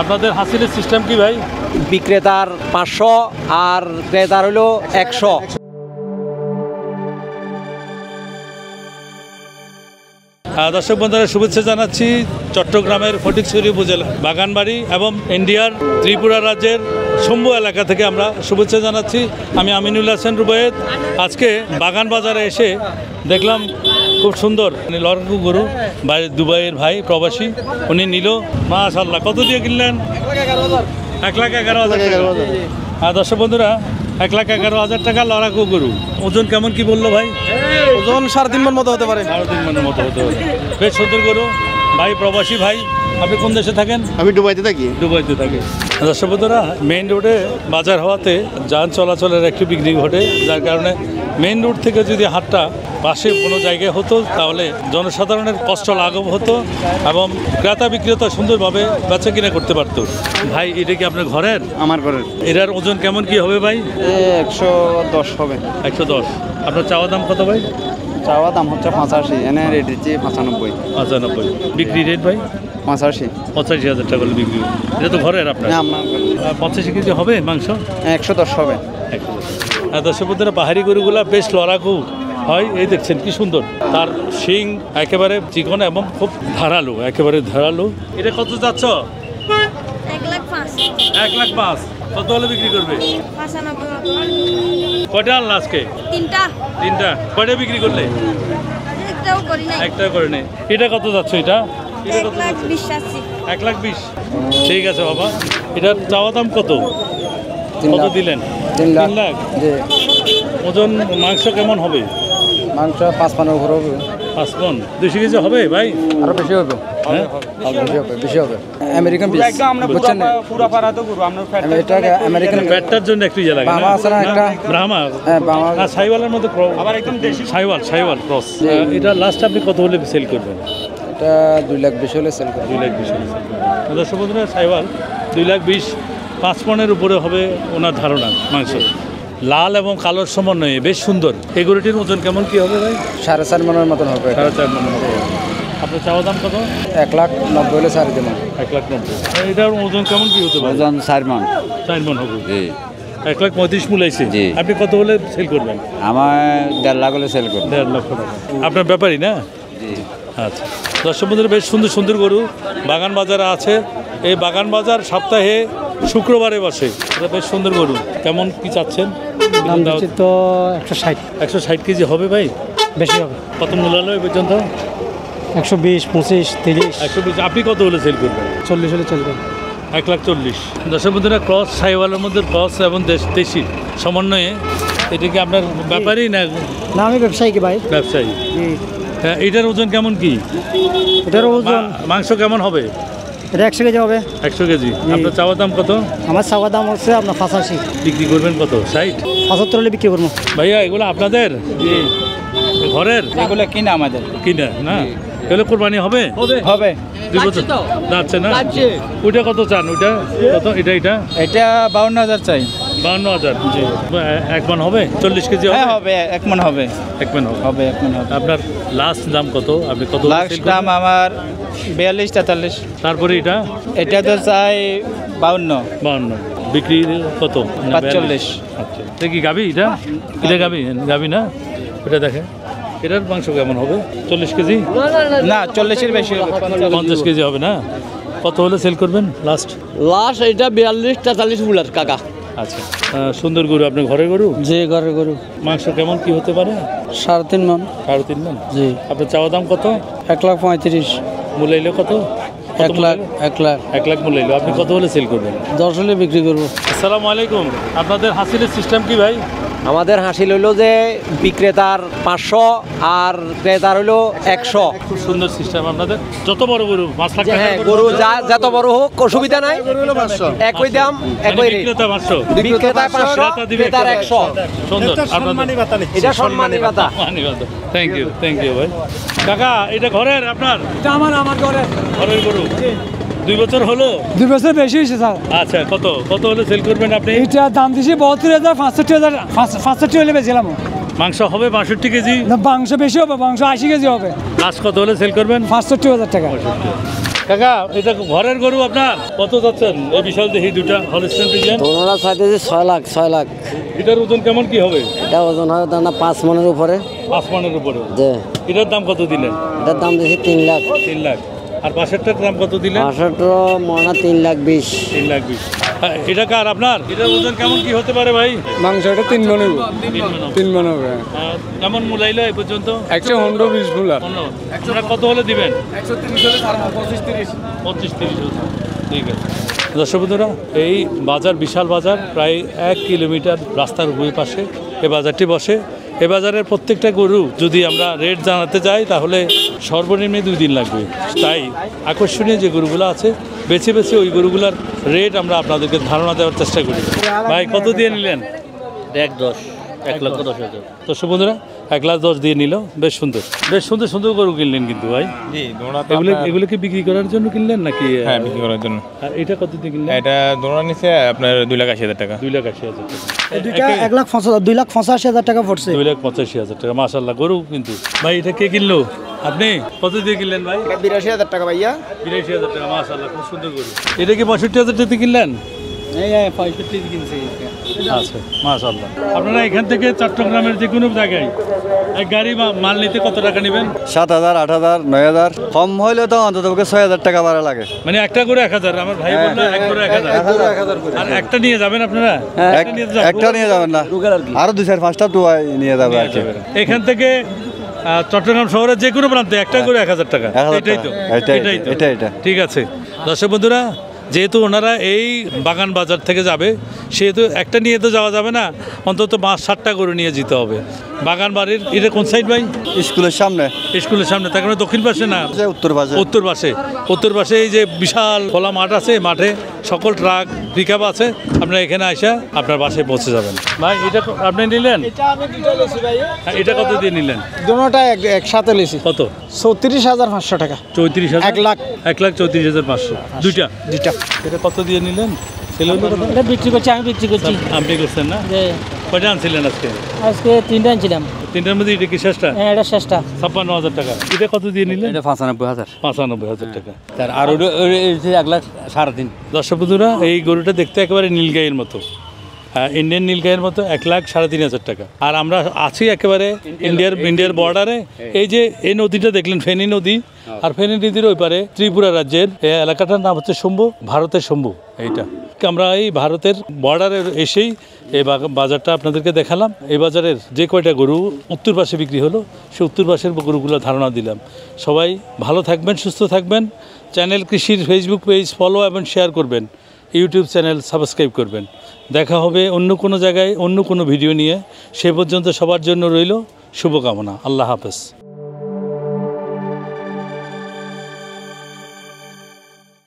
আপনাদের হাসিলের সিস্টেম কি ভাই? বিক্রেতার 500 আর ক্রেতার হলো 100। দর্শক বন্ধুরা, শুভেচ্ছা জানাচ্ছি চট্টগ্রামের ফটিকছড়ি উপজেলা বাগানবাড়ি এবং ইন্ডিয়ার ত্রিপুরা রাজ্যের শম্ভু এলাকা থেকে আমরা শুভেচ্ছা জানাচ্ছি। আমি আমিনুল হাসান রুবায়েত। আজকে বাগান বাজারে এসে দেখলাম খুব সুন্দর লড়াকু গরু, দুবাইয়ের ভাই প্রবাসী, উনি নিল। মাশাআল্লাহ, কত দিয়ে কিনলেন? 1,11,000 টাকা। দর্শক বন্ধুরা, 1,11,000 টাকা লড়াকু গরু। ওজন কেমন কি বললো ভাই? ওজন 3.5 মণ মতো হতে পারে। 3.5 মণের মতো হতে পারে। বেশ সুন্দর গরু। ভাই প্রবাসী ভাই, আপনি কোন দেশে থাকেন? আমি দুবাইতে থাকি। দুবাইতে থাকি। দর্শক বন্ধুরা, মেইন রোডে বাজার হওয়াতে যান চলাচলের একটু বিঘ্ন ঘটে, যার কারণে মেইন রোড থেকে যদি হাটটা পাশে কোনো জায়গায় হতো তাহলে জনসাধারণের কষ্ট লাঘব হতো এবং ক্রেতা বিক্রেতা সুন্দরভাবে বেচা কিনা করতে পারতো। ভাই, এটা কি আপনার ঘরের? আমার ঘরের। এটার ওজন কেমন কি হবে ভাই? 110 হবে। 110। আপনার চাওয়া দাম কত ভাই? চাওয়া দাম হচ্ছে 85, এনে রেট দিচ্ছি 95। 95। বিক্রি রেট ভাই? 85। 85,000 টাকা করে বিক্রি। এটা তো ঘরের আপনার? 85 কেজি হবে মাংস? 110 হবে। দর্শক বন্ধুরা, পাহাড়ি গরুগুলা বেশ লড়াকু হয়। এই দেখছেন কি সুন্দর, তার শিং একেবারে চিকন এবং খুব ধারালো, একেবারে ধারালো। এটা কত যাচ্ছ? 1,05,000। 1,05,000। কত হলে বিক্রি করবে? 95। কয়টা আনলা আজকে? তিনটা। কয়টা বিক্রি করলে? একটাও করি নাই। একটা করে নেই। এটা কত যাচ্ছ? এটা 1,20,000। 1,20,000। ঠিক আছে বাবা। এটার চাওয়া দাম কত? কত দিলেন? 3 লাখ। জি। ওজন মাংস কেমন হবে? মাংস 5 মণের উপর হবে। 5 মণ। 200 কেজি হবে ভাই? আরো বেশি হবে। হ্যাঁ, বেশি হবে। American piece. বুঝছেন না? পুরো পাড়া তো গরু আমরা ফ্যাট। এটা আমেরিকান ফ্যাটটার জন্য একটু ইয়ে লাগে না? বাবা আছে না একটা? ব্রাহ্মা। হ্যাঁ, বাবা। না, সাইওয়ালের মধ্যে আবার একদম দেশি সাইওয়াল ক্রস। এটা লাস্ট আপনি কত হলে সেল করবেন? এটা 2,20,000 হলে সেল করব। 2,20,000 হলে সেল করবেন। দর্শক বন্ধুরা, সাইওয়াল 2,20,000, 5 মণের উপরে হবে ওনার ধারণা মাংস। লাল এবং কালোর সমন্বয়ে বেশ সুন্দর। এই গরুটির ওজন কেমন কি হবে ভাই? 4.5 মণের মতন হবে। 4.5 মণ হবে। আপনার চাওয়া দাম কত? 1,90,000 হলে ছাড় দেব। 1,90,000। এটার ওজন কেমন কি হতে পারে? ওজন 4 মণ। 4 মণ হবে। জি। 1,35,000 মূলাইছে। জি। আপনি কত হলে সেল করবেন? আমার 1.5 লাখ হলে সেল করব। 1.5 লক্ষ টাকা। আপনার ব্যাপারই না? জি। আচ্ছা। দর্শক বন্ধুরা, বেশ সুন্দর সুন্দর গরু বাগান বাজারে আছে। এই বাগান বাজার সপ্তাহে শুক্রবারে বসে। এটা বেশ সুন্দর গরু। কেমন কি চাচ্ছেন? তো 160। 160 কেজি হবে ভাই? বেশি হবে। কত মূল্য এই পর্যন্ত? 120, 25, 30। 120। আপনি কত হলে সেল করবেন? 40 হলে চলবে। 1,40,000। দর্শক বন্ধুরা, ক্রস সাইওয়ালের মধ্যে ক্রস এবং দেশি সমন্বয়ে। এটা কি আপনার ব্যাপারই না? না, আমি ব্যবসায়ী কি ভাই। ব্যবসায়ী। হ্যাঁ, এটার ওজন কেমন কি? এটার ওজন মাংস কেমন হবে? এটা 100 কেজি হবে। 100 কেজি। আপনার চাওয়া দাম কত? আমার চাওয়া দাম হচ্ছে আপনার 85। বিক্রি করবেন কত? 60? 75 হলে বিক্রি করবো। ভাইয়া, এগুলো আপনাদের ঘরের? এগুলো কিনা আমাদের। কিনা না? এগুলো কোরবানি হবে? হবে। 2 বছর যাচ্ছে না? ওইটা কত চান? ওইটা কত? এটা এটা 52,000 চাই। 52,000। জি। 1 মণ হবে? 40 কেজি হবে? হ্যাঁ, হবে। 1 মণ হবে। 1 মণ হবে। হবে 1 মণ হবে। আপনার লাস্ট দাম কত? আপনি কত? লাস্ট দাম আমার 42-43। তারপরে এটা তো চাই 52। 52। বিক্রি কত? 45। আচ্ছা। এটা কি গাবি? এটা গাবি না? এটা দেখে। এটার মাংস কেমন হবে? 40 কেজি? না, 40-এর বেশি হবে। 50 কেজি হবে না? কত হলে সেল করবেন লাস্ট? এটা 42-43 বুলার কাকা। আচ্ছা। সুন্দর গরু। আপনার ঘরের গরু? যে ঘরের গরু। মাংস কেমন কি হতে পারে? 3.5 মণ। 3.5 মণ। জি। আপনার চাওয়া দাম কত? 1,35,000। মূল্য কত? 1 লাখ। 1 লাখ মূল্য। আপনি কত হলে সেল করবেন? 10 হলে বিক্রি করবো। আসসালামু আলাইকুম। আপনাদের হাসিলের সিস্টেম কি ভাই? আমাদের হাসিল হইলো যে বিক্রেতার 500 আর ক্রেতার হইলো 100। খুব সুন্দর সিস্টেম আপনাদের। যত বড় গরু 5 লাখ টাকা হ্যাঁ, গরু যত বড় হোক অসুবিধা নাই। একই দাম, একই রেট। বিক্রেতা 500, বিক্রেতা 500, ক্রেতার 100। সুন্দর। আপনাদের এটা সম্মানী ভাতা। থ্যাংক ইউ ভাই। কাকা, এটা ঘরের আপনার? এটা আমার ঘরের গরু। 2 বছর হলো? 2 বছর বেশি হয়েছে স্যার। আচ্ছা। কত হলে সেল করবেন আপনি? এটা দাম দিছি 72,000, 65,000 হলে বেছিলাম। মাংস হবে 62 কেজি? মাংস বেশি হবে, মাংস 80 কেজি হবে। লাস্ট কত হলে সেল করবেন? 65,000 টাকা। কাকা এটা ঘরের গরু আপনার কত যাচ্ছেন এই বিশাল দেখি দুটা হলস্টেইন ফ্রিজিয়ান ওনারা চাইতেছে 6 লাখ এটার ওজন কেমন কি হবে এটা ওজন হয় না 5 মনের উপরে আসমানের উপরে যে এটার দাম কত দিলেন এটার দাম দিয়েছি 3 লাখ 3 লাখ আর পাশেরটার দাম কত দিলেন 65 মনা 3 লাখ 20 3 লাখ 20 এটা কার আপনার এটার ওজন কেমন কি হতে পারে ভাই মাংসটা 3 মন হবে 3 মন হবে কেমন মূলাইলো এই পর্যন্ত 120 ফুলার আপনারা কত হলে দিবেন 130 হলে 25-30 ঠিক আছে দর্শক বন্ধুরা এই বাজার বিশাল বাজার প্রায় 1 কিলোমিটার রাস্তার উভয় পাশে এই বাজারটি বসে এ বাজারের প্রত্যেকটা গরু যদি আমরা রেট জানাতে যাই তাহলে সর্বনিম্ন 2 দিন লাগবে তাই আকর্ষণীয় যে গরুগুলো আছে বেছে বেছে ওই গরুগুলোর রেট আমরা আপনাদেরকে ধারণা দেওয়ার চেষ্টা করি ভাই কত দিয়ে নিলেন 1,10,000 দর্শক বন্ধুরা 1,10,000 দিয়ে নিল বেশ সুন্দর গরু কিনলেন কিন্তু ভাই এগুলোকে বিক্রি করার জন্য কিনলেন নাকি হ্যাঁ বিক্রি করার জন্য। আর এটা কত দিয়ে কিনলেন এটা দোনো নিচে আপনার 2,80,000 টাকা। 2,80,000 টাকা দুইটা 2,85,000 টাকা পড়ছে 2,85,000 টাকা মাশাআল্লাহ গরু কিন্তু ভাই এটা কে কিনলো আপনি কত দিয়ে কিনলেন ভাই 82,000 টাকা ভাইয়া 82,000 টাকা মাশাআল্লাহ খুব সুন্দর গরু এটা কি 65,000 টাকা কিনলেন এই 65 কিনছে আচ্ছা মাশাআল্লাহ আপনারা এখান থেকে চট্টগ্রামের যে কোনো জায়গায় এক গাড়ি মাল নিতে কত টাকা নেবেন 7,000, 8,000, 9,000 কম হইলে তো অন্তত 6,000 টাকা ভাড়া লাগে। মানে একটা করে 1,000 আমার ভাই বললো এক করে 1,000 আর একটা নিয়ে যাবেন আপনারা একটা নিয়ে যাবেন না আরো 2-4-5টা টুয়াই নিয়ে যাবে আর কি। এখান থেকে চট্টগ্রাম শহরের যে কোনো প্রান্তে একটা করে 1,000 টাকা 1,000 এটাই তো টাকা। এটা ঠিক আছে দর্শক বন্ধুরা যেহেতু ওনারা এই বাগান বাজার থেকে যাবে সেহেতু একটা নিয়ে তো যাওয়া যাবে না অন্তত 5-7টা গরু নিয়ে যেতে হবে বাগান বাড়ির এটা কোন সাইড ভাই স্কুলের সামনে স্কুলের সামনে তার কারণে দক্ষিণ পাশে না উত্তর পাশে এই যে বিশাল খোলা মাঠ আছে মাঠে সকল ট্রাক পিকআপ আছে আপনারা এখানে আসা আপনার বাসায় পৌঁছে যাবেন ভাই এটা আপনি নিলেন এটা আমি দুইটা লইছি ভাই এটা কত দিয়ে নিলেন দুটোটা একসাথে লইছি কত 34,500 টাকা 34,000 1,34,500 দুইটা দুইটা এটা কত দিয়ে নিলেন ছেলে হলো কত এটা বিক্রি করছি আমি বিক্রি করছি আপনি করছেন না যে কয়টা আনছিলেন আজকে আজকে 3টা আনছিলাম তিনটার মধ্যে এটা কি শেষটা হ্যাঁ এটা শেষটা 56,000 টাকা এটা কত দিয়ে নিলেন এটা 95,000 95,000 টাকা তার আর 1,3,5,500 দর্শক বন্ধুরা এই গরুটা দেখতে একেবারে নীলগাইয়ের মতো ইন্ডিয়ান নীলগাইয়ের মতো 1,3,500 টাকা আর আমরা আছি একেবারে ইন্ডিয়ার বর্ডারে এই যে এই নদীটা দেখলেন ফেনী নদী আর ফেনী নদীর ওই পারে ত্রিপুরা রাজ্যের এই এলাকাটার নাম হচ্ছে শম্ভু ভারতের শম্ভু এইটা আমরা এই ভারতের বর্ডারে এসেই এই বাজারটা আপনাদেরকে দেখালাম এই বাজারের যে কয়টা গরু উত্তর পাশে বিক্রি হলো সে উত্তর পাশের গরুগুলো ধারণা দিলাম সবাই ভালো থাকবেন সুস্থ থাকবেন চ্যানেল কৃষির ফেসবুক পেজ ফলো এবং শেয়ার করবেন ইউটিউব চ্যানেল সাবস্ক্রাইব করবেন দেখা হবে অন্য কোনো জায়গায় অন্য কোনো ভিডিও নিয়ে সে পর্যন্ত সবার জন্য রইল শুভকামনা আল্লাহ হাফেজ